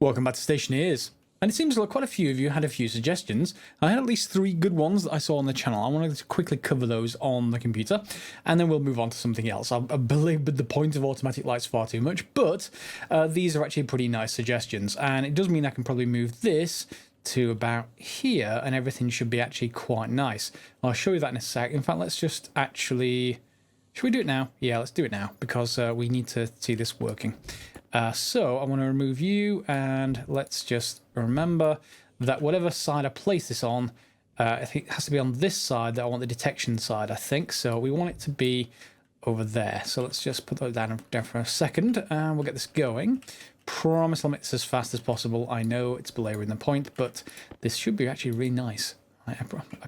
Welcome back to Stationeers. And it seems like quite a few of you had a few suggestions. I had at least 3 good ones that I saw on the channel. I wanted to quickly cover those on the computer, and then we'll move on to something else. I belabored the point of automatic lights far too much, but these are actually pretty nice suggestions, and it does mean I can probably move this to about here, and everything should be actually quite nice. I'll show you that in a sec. In fact, let's just actually... Should we do it now? Yeah, let's do it now, because we need to see this working. So I want to remove you, and let's just remember that whatever side I place this on, I think it has to be on this side that I want the detection side, I think. So we want it to be over there. So let's just put that down for a second, and we'll get this going. Promise I'll make this as fast as possible. I know it's belaboring the point, but this should be actually really nice. I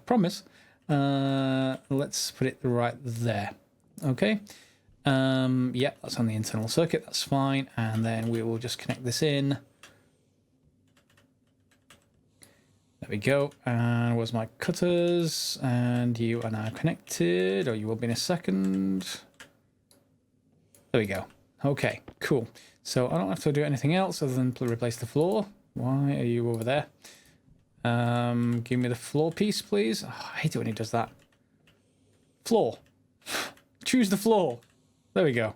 promise. Let's put it right there. Okay. Yeah, that's on the internal circuit, that's fine, and then we will just connect this in. There we go. And where's my cutters? And you are now connected, or you will be in a second. There we go. Okay, cool. So I don't have to do anything else other than replace the floor. Why are you over there? Give me the floor piece, please. Oh, I hate it when he does that. Floor. Choose the floor. There we go.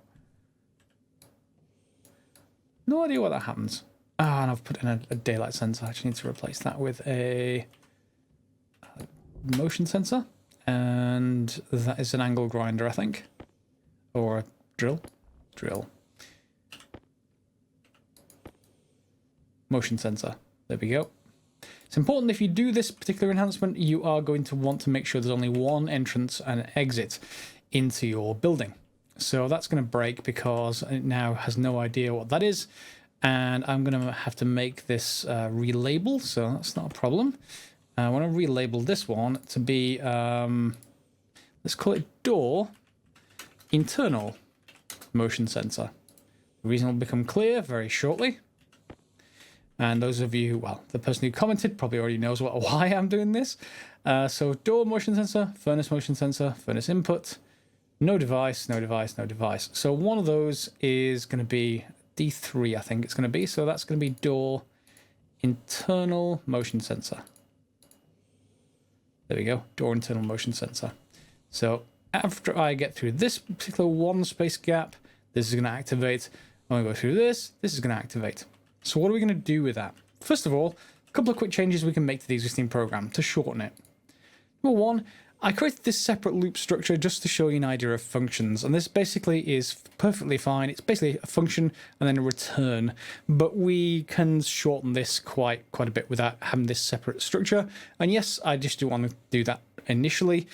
No idea what that happens. Ah, and I've put in a daylight sensor. I actually need to replace that with a motion sensor. And that is an angle grinder, I think. Or a drill. Drill. Motion sensor. There we go. It's important if you do this particular enhancement, you are going to want to make sure there's only one entrance and exit into your building. So that's going to break because it now has no idea what that is, and I'm going to have to make this relabel, so that's not a problem. I want to relabel this one to be, let's call it door internal motion sensor. The reason will become clear very shortly. And those of you, well, the person who commented probably already knows why I'm doing this. So door motion sensor, furnace motion sensor, furnace input, no device, no device, no device. So one of those is going to be D3, I think it's going to be. So that's going to be door internal motion sensor. There we go, door internal motion sensor. So after I get through this particular one space gap, this is going to activate. When I go through this, this is going to activate. So what are we going to do with that? First of all, a couple of quick changes we can make to the existing program to shorten it. Number one, I created this separate loop structure just to show you an idea of functions, and this basically is perfectly fine. It's basically a function and then a return, but we can shorten this quite a bit without having this separate structure. And yes, I just do want to do that initially,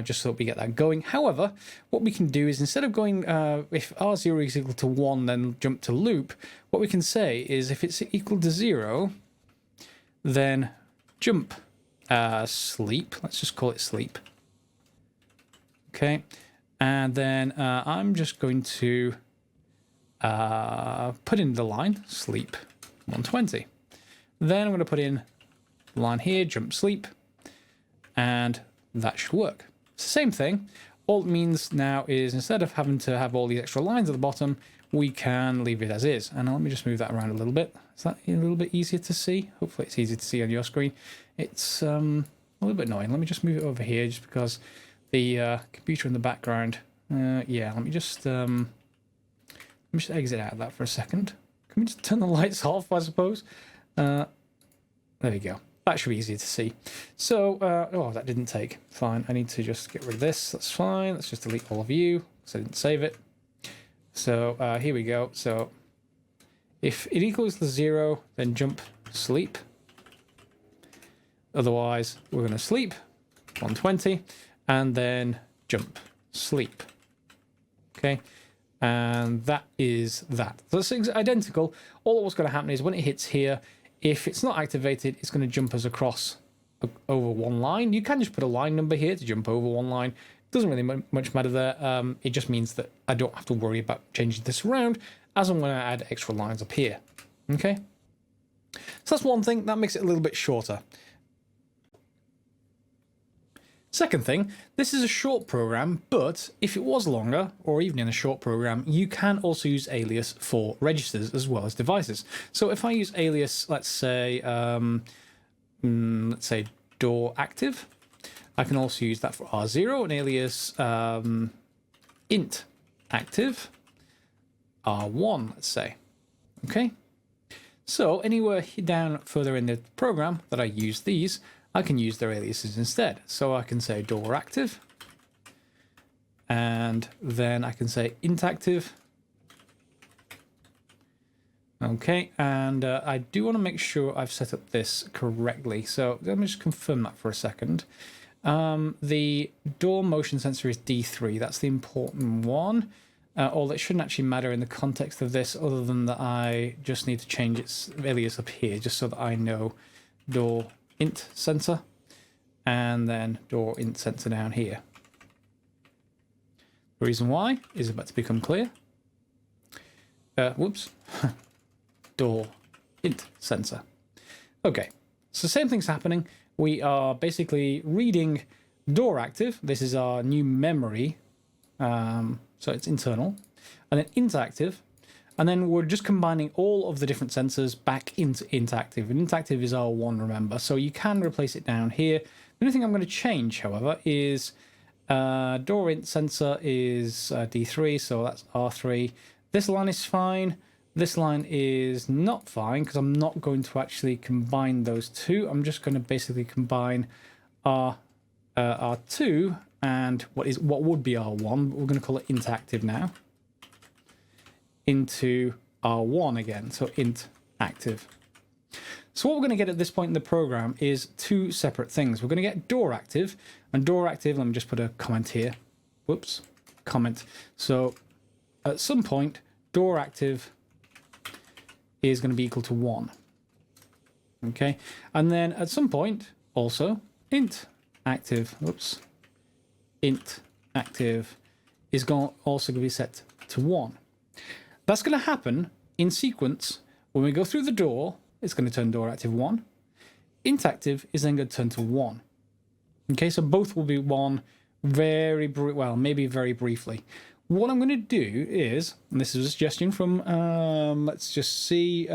just so that we get that going. However, what we can do is instead of going, if R0 is equal to 1, then jump to loop, what we can say is if it's equal to 0, then jump sleep. Let's just call it sleep. Okay, and then I'm just going to put in the line sleep 120. Then I'm going to put in the line here, jump sleep, and that should work. It's the same thing. All it means now is instead of having to have all these extra lines at the bottom, we can leave it as is. And let me just move that around a little bit. Is that a little bit easier to see? Hopefully it's easy to see on your screen. It's a little bit annoying. Let me just move it over here just because the computer in the background. Yeah, let me just exit out of that for a second. Can we just turn the lights off, I suppose? There we go. That should be easier to see. So, oh, that didn't take. Fine, I need to just get rid of this. That's fine. Let's just delete all of you because I didn't save it. So, here we go. So, if it equals to 0, then jump sleep. Otherwise, we're going to sleep 120 and then jump sleep. Okay, and that is that. So it's identical. All what's going to happen is when it hits here, if it's not activated, it's going to jump us across over one line. You can just put a line number here to jump over one line. Doesn't really much matter there. It just means that I don't have to worry about changing this around as I'm going to add extra lines up here. Okay, so that's one thing that makes it a little bit shorter. Second thing, this is a short program, but if it was longer, or even in a short program, you can also use alias for registers as well as devices. So if I use alias, let's say door active, I can also use that for R0, and alias int active R1, let's say. Okay. So anywhere down further in the program that I use these, I can use their aliases instead. So I can say door active, and then I can say int active. Okay, and I do want to make sure I've set up this correctly. So let me just confirm that for a second. The door motion sensor is D3. That's the important one. Although it shouldn't actually matter in the context of this, other than that I just need to change its alias up here, just so that I know door int sensor, and then door int sensor down here. The reason why is about to become clear. Whoops. Door int sensor. Okay, so same thing's happening. We are basically reading door active. This is our new memory. So it's internal, and then int active, and then we're just combining all of the different sensors back into int active. And int active is R1, remember, so you can replace it down here. The only thing I'm going to change, however, is door int sensor is D3, so that's R3. This line is fine. This line is not fine because I'm not going to actually combine those two. I'm just going to basically combine R2 and what would be R1, but we're going to call it int active now, into R1 again, so int active. So what we're going to get at this point in the program is two separate things. We're going to get door active, and door active, let me just put a comment here. Whoops, comment. So at some point, door active is going to be equal to 1. Okay, and then at some point, also, int active, whoops, int active is also going to be set to 1. That's going to happen in sequence. When we go through the door, it's going to turn door active 1. Int active is then going to turn to 1. Okay, so both will be 1 maybe very briefly. What I'm going to do is, and this is a suggestion from, let's just see,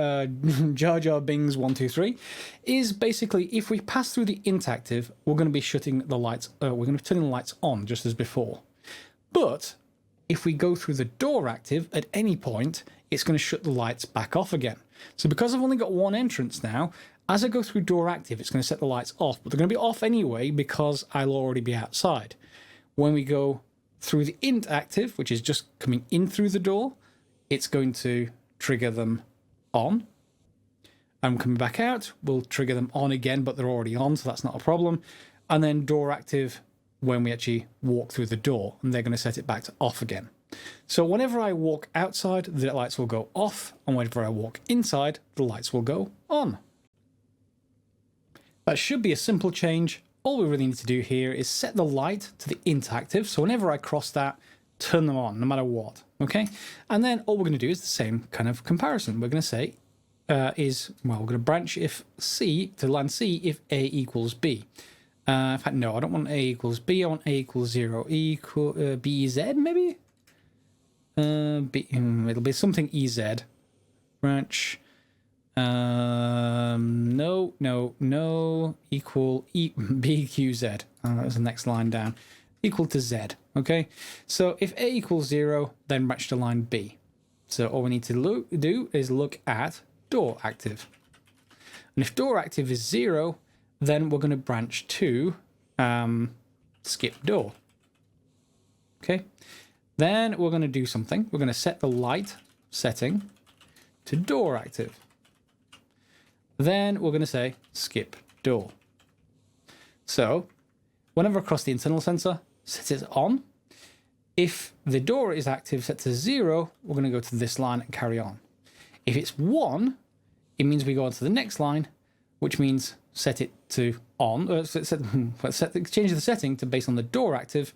Jar Jar Bings 123, is basically if we pass through the int active, we're going to be shutting the lights, we're going to be turning the lights on just as before. But if we go through the door active at any point, it's going to shut the lights back off again. So because I've only got one entrance now, as I go through door active, it's going to set the lights off, but they're going to be off anyway because I'll already be outside. When we go through the int active, which is just coming in through the door, it's going to trigger them on. And coming back out, we'll trigger them on again, but they're already on, so that's not a problem. And then door active when we actually walk through the door, and they're going to set it back to off again. So whenever I walk outside, the lights will go off, and whenever I walk inside, the lights will go on. That should be a simple change. All we really need to do here is set the light to the int active, so whenever I cross that, turn them on, no matter what, okay? And then all we're going to do is the same kind of comparison. We're going to say we're going to branch if C, to line C, if A equals B. In fact, no, I don't want A equals B, I want A equals 0. B Z, maybe? It'll be something EZ. Branch... no, equal BQZ. That was the next line down. Equal to Z, okay? So if A equals 0, then match to line B. So all we need to do is look at door active. And if door active is 0, then we're going to branch to skip door. Okay? Then we're going to do something. We're going to set the light setting to door active. Then we're going to say skip door. So whenever across the internal sensor, set it on. If the door is active set to 0, we're going to go to this line and carry on. If it's 1, it means we go on to the next line, which means set it to on. Change the setting to based on the door active,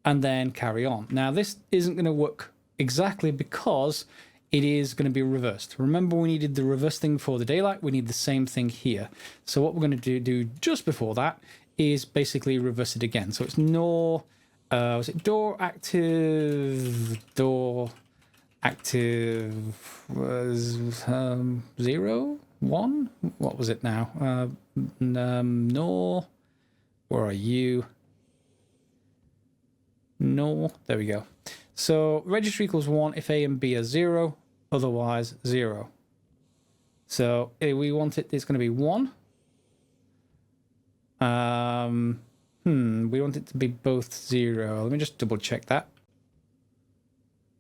and then carry on. Now this isn't going to work exactly because it is going to be reversed. Remember, we needed the reverse thing for the daylight. We need the same thing here. So what we're going to do just before that is basically reverse it again. So it's no, was it door active was 0, 1? What was it now? No, where are you? No, there we go. So register equals 1 if A and B are 0, otherwise 0. So we want it, it's going to be 1. We want it to be both 0. Let me just double check that.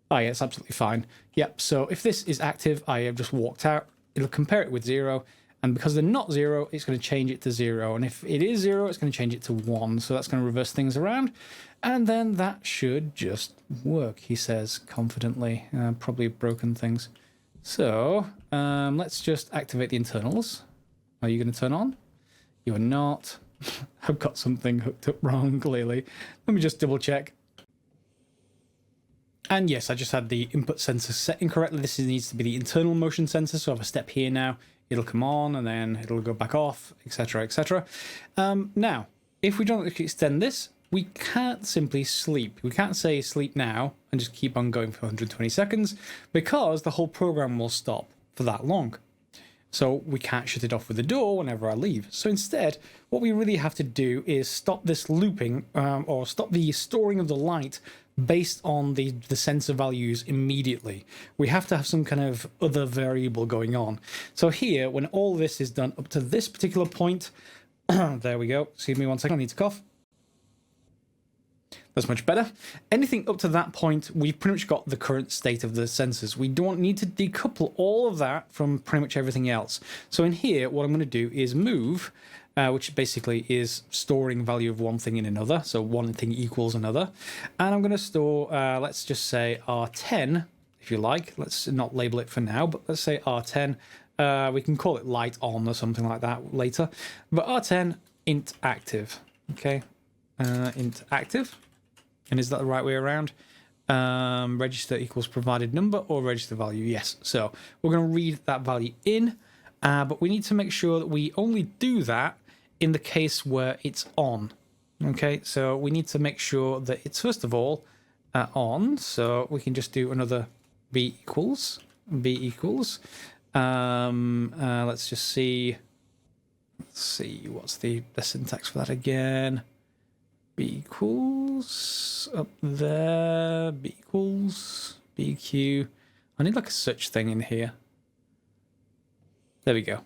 Oh yeah, it's absolutely fine. Yep, so if this is active, I have just walked out. It'll compare it with 0. And because they're not 0, it's going to change it to 0. And if it is 0, it's going to change it to 1. So that's going to reverse things around. And then that should just work, he says confidently. Probably broken things. So let's just activate the internals. Are you going to turn on? You are not. I've got something hooked up wrong, clearly. Let me just double check. And yes, I just had the input sensor set incorrectly. This needs to be the internal motion sensor. So I have a step here now. It'll come on and then it'll go back off, etc., etc. Now, if we don't extend this, we can't simply sleep. We can't say sleep now and just keep on going for 120 seconds because the whole program will stop for that long. So we can't shut it off with the door whenever I leave. So instead, what we really have to do is stop this looping or stop the storing of the light based on the sensor values immediately. We have to have some kind of other variable going on. So here, when all this is done up to this particular point, there we go. Excuse me one second, I need to cough. That's much better. Anything up to that point, we've pretty much got the current state of the sensors. We don't need to decouple all of that from pretty much everything else. So in here, what I'm going to do is move, which basically is storing value of one thing in another. So one thing equals another. And I'm going to store, let's just say R10, if you like. Let's not label it for now, but let's say R10. We can call it light on or something like that later. But R10 int active. Okay, int active. And is that the right way around? Register equals provided number or register value? Yes. So we're going to read that value in, but we need to make sure that we only do that in the case where it's on. Okay, so we need to make sure that it's first of all on. So we can just do another b equals. Let's just see. Let's see what's the syntax for that again. B equals up there, B equals BQ. I need like a search thing in here. There we go.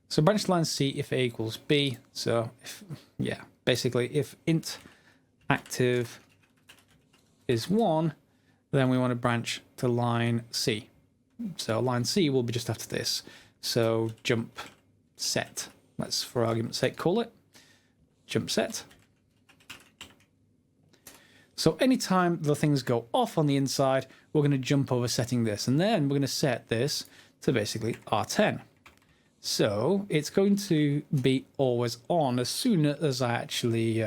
So branch line C if A equals B. So if, yeah, basically if int active is 1, then we want to branch to line C. So line C will be just after this. So jump set. Let's, for argument's sake, call it jump set. So anytime the things go off on the inside, we're going to jump over setting this. And then we're going to set this to basically R10. So it's going to be always on as soon as I actually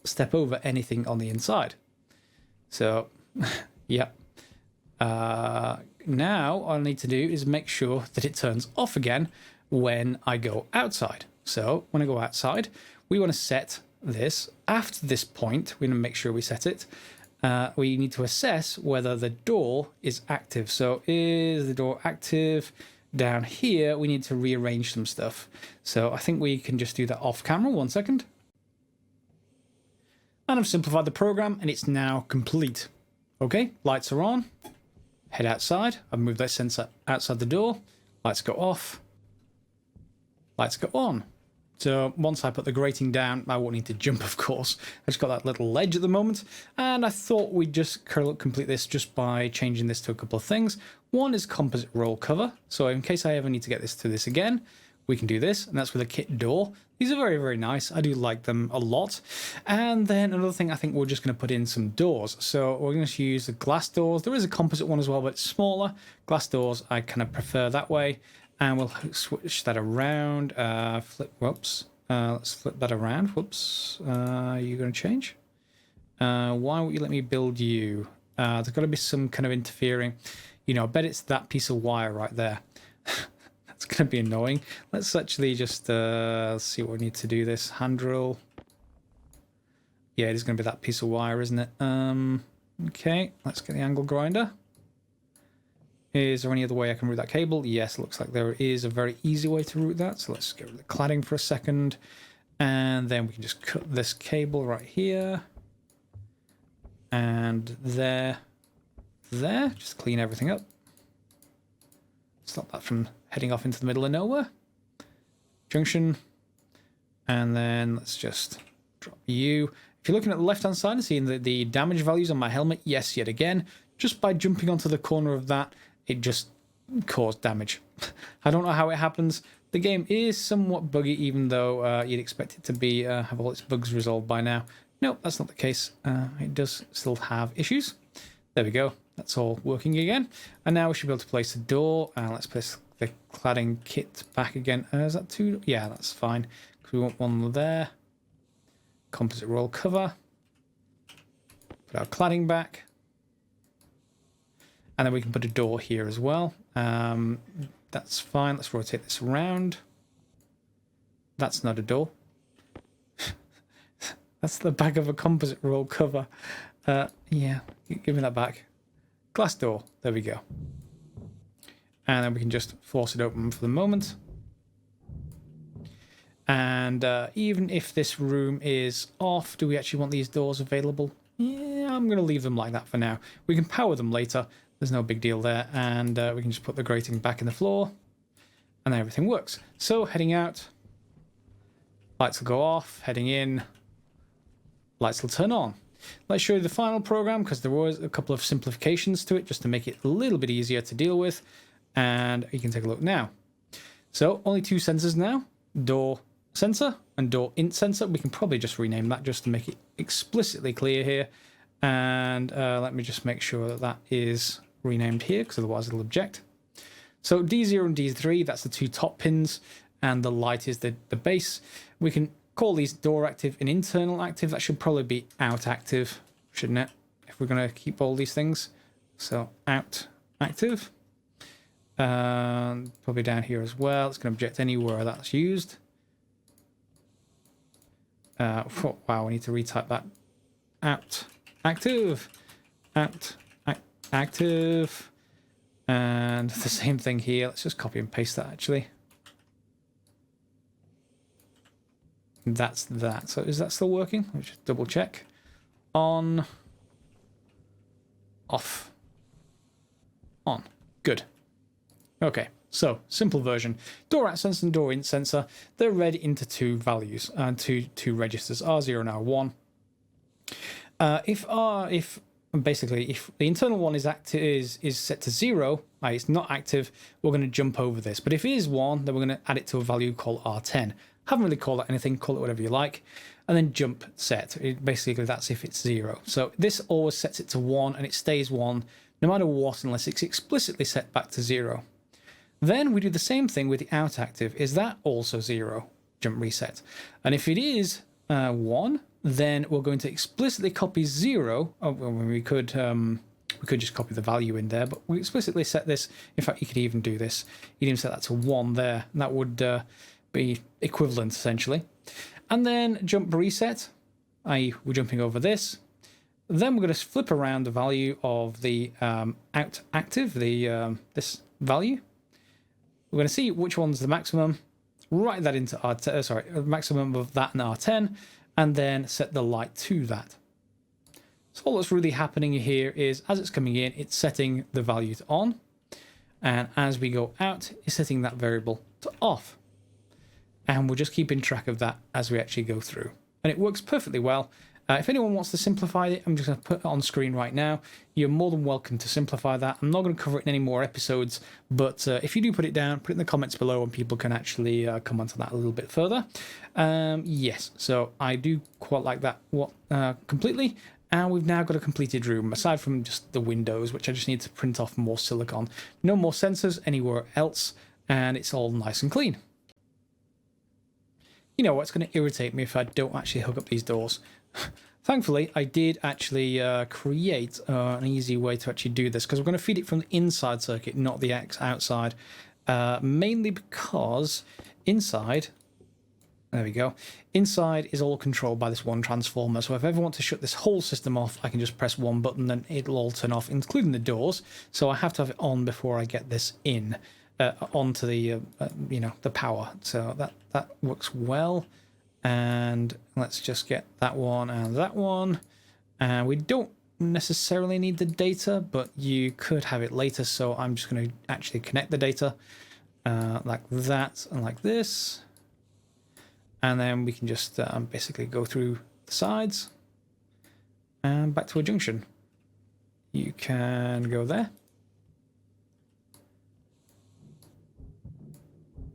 step over anything on the inside. So, yeah. Now all I need to do is make sure that it turns off again when I go outside. So when I go outside, we want to set this. After this point, we're going to make sure we set it. We need to assess whether the door is active. So is the door active? Down here, we need to rearrange some stuff. So I think we can just do that off camera. 1 second. And I've simplified the program and it's now complete. Okay, lights are on. Head outside. I've moved that sensor outside the door. Lights go off. Lights go on. So once I put the grating down, I won't need to jump, of course. I just got that little ledge at the moment. And I thought we'd just complete this just by changing this to a couple of things. One is composite roll cover. So in case I ever need to get this to this again, we can do this. And that's with a kit door. These are very, very nice. I do like them a lot. And then another thing, I think we're just going to put in some doors. So we're going to use the glass doors. There is a composite one as well, but it's smaller. Glass doors, I kind of prefer that way. And we'll switch that around. Whoops. Let's flip that around. Whoops. Are you going to change? Why won't you let me build you? There's got to be some kind of interfering. You know, I bet it's that piece of wire right there. That's going to be annoying. Let's actually just let's see what we need to do this. Hand drill. Yeah, it is going to be that piece of wire, isn't it? Okay, let's get the angle grinder. Is there any other way I can route that cable? Yes, looks like there is a very easy way to route that. So let's get rid of the cladding for a second. And then we can just cut this cable right here. And there. Just clean everything up. Stop that from heading off into the middle of nowhere. Junction. And then let's just drop you. If you're looking at the left-hand side and seeing the damage values on my helmet, yes, yet again, just by jumping onto the corner of that, it just caused damage. I don't know how it happens. The game is somewhat buggy, even though you'd expect it to be have all its bugs resolved by now. No, that's not the case. It does still have issues. There we go. That's all working again. And now we should be able to place the door. Let's place the cladding kit back again. Is that two? Yeah, that's fine. Because we want one there. Composite roll cover. Put our cladding back. And then we can put a door here as well. That's fine. Let's rotate this around. That's not a door. That's the back of a composite roll cover. Yeah, give me that back. Glass door. There we go. And then we can just force it open for the moment. And even if this room is off, do we actually want these doors available? Yeah, I'm going to leave them like that for now. We can power them later. There's no big deal there. And we can just put the grating back in the floor. And then everything works. So heading out. Lights will go off. Heading in. Lights will turn on. Let's show you the final program because there was a couple of simplifications to it just to make it a little bit easier to deal with. And you can take a look now. So only two sensors now. Door sensor and door int sensor. We can probably just rename that just to make it explicitly clear here. And let me just make sure that that is renamed here because otherwise it'll object. So D0 and D3, that's the two top pins, and the light is the base. We can call these door active and internal active. That should probably be out active, shouldn't it? If we're going to keep all these things. So out active. Probably down here as well. It's going to object anywhere that's used. Wow, we need to retype that. Out active. Out active. And the same thing here. Let's just copy and paste that actually. That's that. So is that still working? Let's just double check. On. Off. On. Good. Okay. So simple version. Door out sensor and door in sensor. They're read into two values and two registers, R0 and R1. If the internal one is active is set to 0, it's not active, we're going to jump over this. But if it is 1, then we're going to add it to a value called R10. Haven't really called it anything, call it whatever you like. And then jump set. Basically, that's if it's 0. So this always sets it to 1 and it stays 1 no matter what unless it's explicitly set back to 0. Then we do the same thing with the out active. Is that also 0? Jump reset. And if it is 1, then we're going to explicitly copy 0. Oh, well, we could just copy the value in there, but we explicitly set this. In fact, you could even do this. You can even set that to 1 there. And that would be equivalent essentially. And then jump reset, i.e. we're jumping over this. Then we're going to flip around the value of the out active, this value. We're going to see which one's the maximum, write that into R10, maximum of that in R10, and then set the light to that. So all that's really happening here is as it's coming in, it's setting the value to on, and as we go out, it's setting that variable to off. And we're just keeping track of that as we actually go through. And it works perfectly well. If anyone wants to simplify it, I'm just going to put it on screen right now. You're more than welcome to simplify that. I'm not going to cover it in any more episodes, but if you do put it down, put it in the comments below and people can actually come onto that a little bit further. Yes, so I do quite like that completely. And we've now got a completed room, aside from just the windows, which I just need to print off more silicone. No more sensors anywhere else, and it's all nice and clean. You know what's going to irritate me if I don't actually hook up these doors. Thankfully, I did actually create an easy way to actually do this because we're going to feed it from the inside circuit, not the outside. Mainly because inside, There we go. Inside is all controlled by this one transformer. So if I ever want to shut this whole system off, I can just press one button and it'll all turn off, including the doors. So I have to have it on before I get this in onto the the power. So that works well. And let's just get that one and that one. And we don't necessarily need the data, but you could have it later. So I'm just going to actually connect the data like that and like this. And then we can just basically go through the sides and back to a junction. You can go there.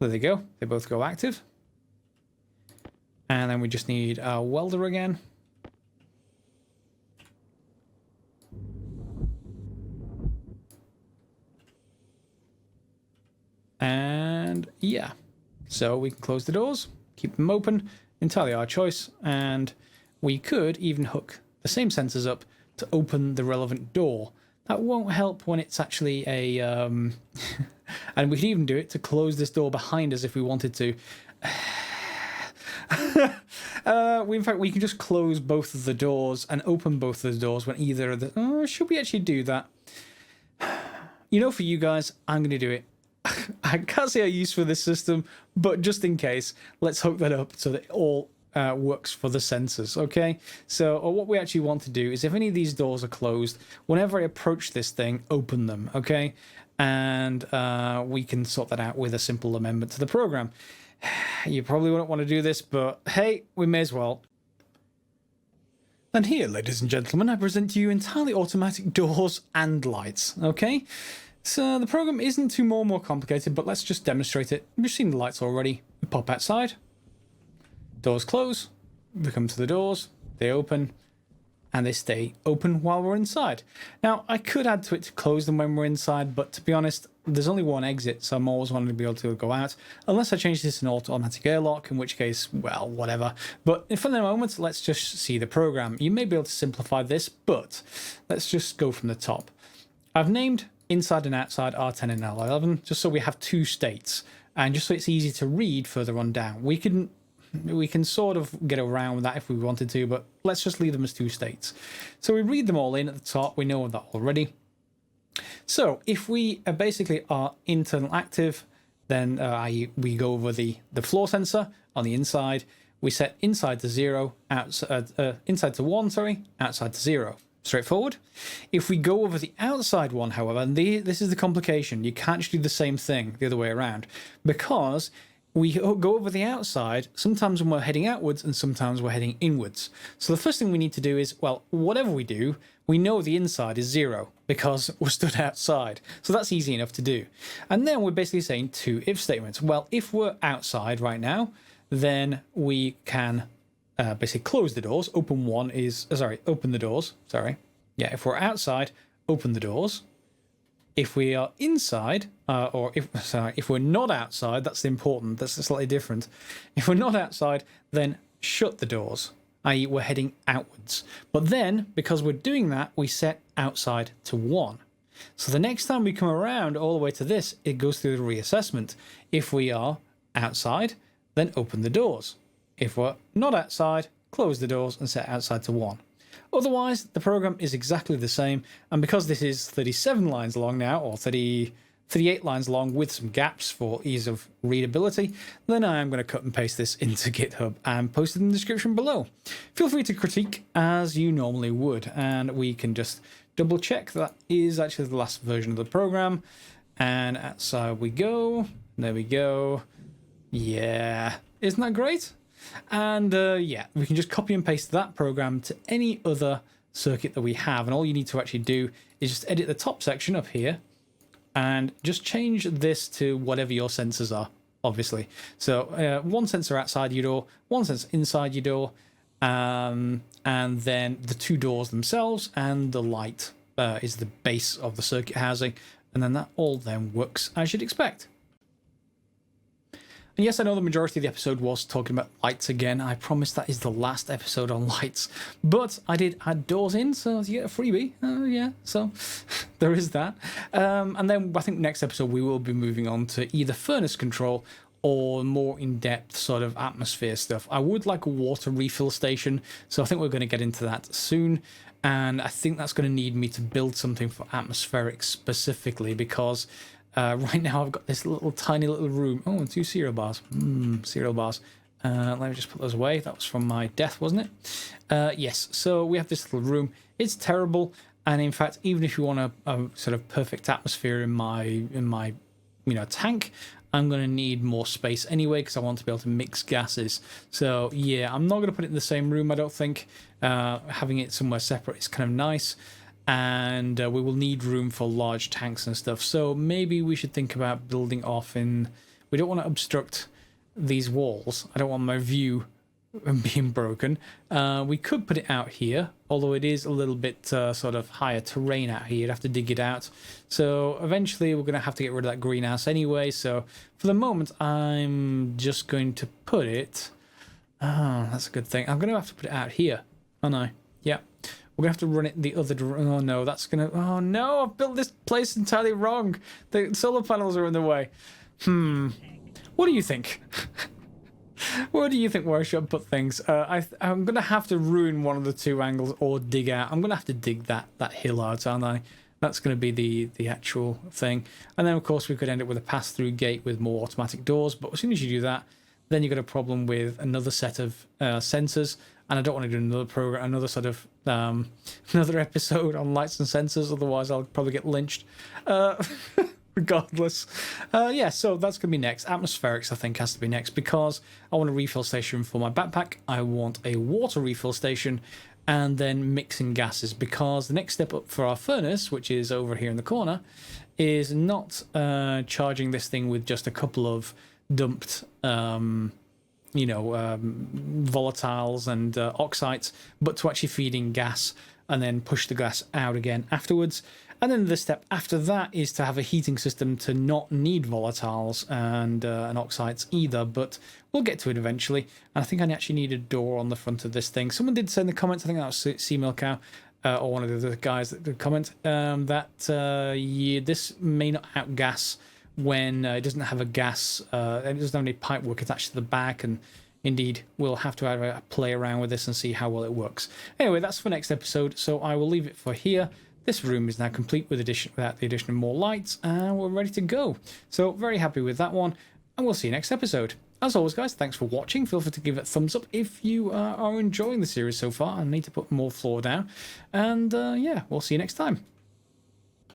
There they go. They both go active. And then we just need our welder again. And yeah, so we can close the doors. Keep them open, entirely our choice, and we could even hook the same sensors up to open the relevant door. That won't help when it's actually a... and we can even do it to close this door behind us if we wanted to. In fact, we can just close both of the doors and open both of the doors when either of the... Oh, should we actually do that? You know, for you guys, I'm going to do it. I can't see a use for this system, but just in case, let's hook that up so that it all works for the sensors, okay? So what we actually want to do is if any of these doors are closed, whenever I approach this thing, open them, okay? And we can sort that out with a simple amendment to the program. You probably wouldn't want to do this, but hey, we may as well. And here, ladies and gentlemen, I present to you entirely automatic doors and lights, okay? So the program isn't too more complicated, but let's just demonstrate it. We've seen the lights already. We pop outside, doors close, we come to the doors, they open, and they stay open while we're inside. Now, I could add to it to close them when we're inside, but to be honest, there's only one exit, so I'm always wanting to be able to go out, unless I change this in automatic airlock, in which case, well, whatever. But for the moment, let's just see the program. You may be able to simplify this, but let's just go from the top. I've named inside and outside R10 and L11, just so we have two states, and just so it's easy to read further on down. We can sort of get around that if we wanted to, but let's just leave them as two states. So we read them all in at the top. We know that already. So if we basically are internal active, then we go over the floor sensor on the inside. We set inside to 0, inside to 1, sorry, outside to 0. Straightforward. If we go over the outside one, however, and this is the complication, you can't just do the same thing the other way around, because we go over the outside sometimes when we're heading outwards and sometimes we're heading inwards. So the first thing we need to do is, well, whatever we do, we know the inside is 0 because we're stood outside. So that's easy enough to do. And then we're basically saying two if statements. Well, if we're outside right now, then we can basically close the doors. Open the doors. Sorry. Yeah, if we're outside, open the doors. If we are inside, if we're not outside, that's important. That's slightly different. If we're not outside, then shut the doors, i.e. we're heading outwards. But then, because we're doing that, we set outside to 1. So the next time we come around all the way to this, it goes through the reassessment. If we are outside, then open the doors. If we're not outside, close the doors and set outside to 1. Otherwise, the program is exactly the same, and because this is 37 lines long now, or 38 lines long with some gaps for ease of readability, then I am going to cut and paste this into GitHub and post it in the description below. Feel free to critique as you normally would, and we can just double check that is actually the last version of the program. And outside we go. There we go. Yeah, isn't that great? And yeah, we can just copy and paste that program to any other circuit that we have, and all you need to actually do is just edit the top section up here and just change this to whatever your sensors are, obviously. So one sensor outside your door, one sensor inside your door, and then the two doors themselves, and the light is the base of the circuit housing, and then that all then works as you'd expect. And yes, I know the majority of the episode was talking about lights again. I promise that is the last episode on lights. But I did add doors in, so you get a freebie. Yeah, so there is that. And then I think next episode we will be moving on to either furnace control or more in-depth sort of atmosphere stuff. I would like a water refill station, so I think we're going to get into that soon. And I think that's going to need me to build something for atmospheric specifically, because right now I've got this little tiny little room. Oh, and 2 cereal bars. Cereal bars. Let me just put those away. That was from my death, wasn't it? Yes, so we have this little room. It's terrible, and in fact, even if you want a sort of perfect atmosphere in my tank, I'm going to need more space anyway, because I want to be able to mix gases. So yeah, I'm not going to put it in the same room, I don't think. Having it somewhere separate is kind of nice. And we will need room for large tanks and stuff. So maybe we should think about building off in... We don't want to obstruct these walls. I don't want my view being broken. We could put it out here, although it is a little bit sort of higher terrain out here. You'd have to dig it out. So eventually we're going to have to get rid of that greenhouse anyway. So for the moment, I'm just going to put it... Oh, that's a good thing. I'm going to have to put it out here. Oh no. Yeah. We're going to have to run it the other direction. Oh no, that's going to... Oh no, I've built this place entirely wrong. The solar panels are in the way. What do you think? What do you think where I should put things? I'm going to have to ruin one of the 2 angles or dig out. I'm going to have to dig that hill out, aren't I? That's going to be the actual thing. And then, of course, we could end up with a pass-through gate with more automatic doors. But as soon as you do that, then you've got a problem with another set of sensors. And I don't want to do another program, another sort of another episode on lights and sensors. Otherwise, I'll probably get lynched. Regardless. Yeah, so that's going to be next. Atmospherics, I think, has to be next, because I want a refill station for my backpack. I want a water refill station, and then mixing gases, because the next step up for our furnace, which is over here in the corner, is not charging this thing with just a couple of dumped volatiles and oxides, but to actually feed in gas and then push the gas out again afterwards. And then the step after that is to have a heating system to not need volatiles and oxides either, but we'll get to it eventually. And I think I actually need a door on the front of this thing. Someone did say in the comments, I think that was Seamilk Cow, or one of the other guys that did comment, that this may not outgas when it doesn't have a gas, it doesn't have any pipe work attached to the back, and indeed we'll have to have a play around with this and see how well it works. Anyway, that's for next episode, so I will leave it for here. This room is now complete without the addition of more lights, and we're ready to go. So very happy with that one, and we'll see you next episode. As always, guys, thanks for watching. Feel free to give it a thumbs up if you are enjoying the series so far. I need to put more floor down, and yeah, we'll see you next time.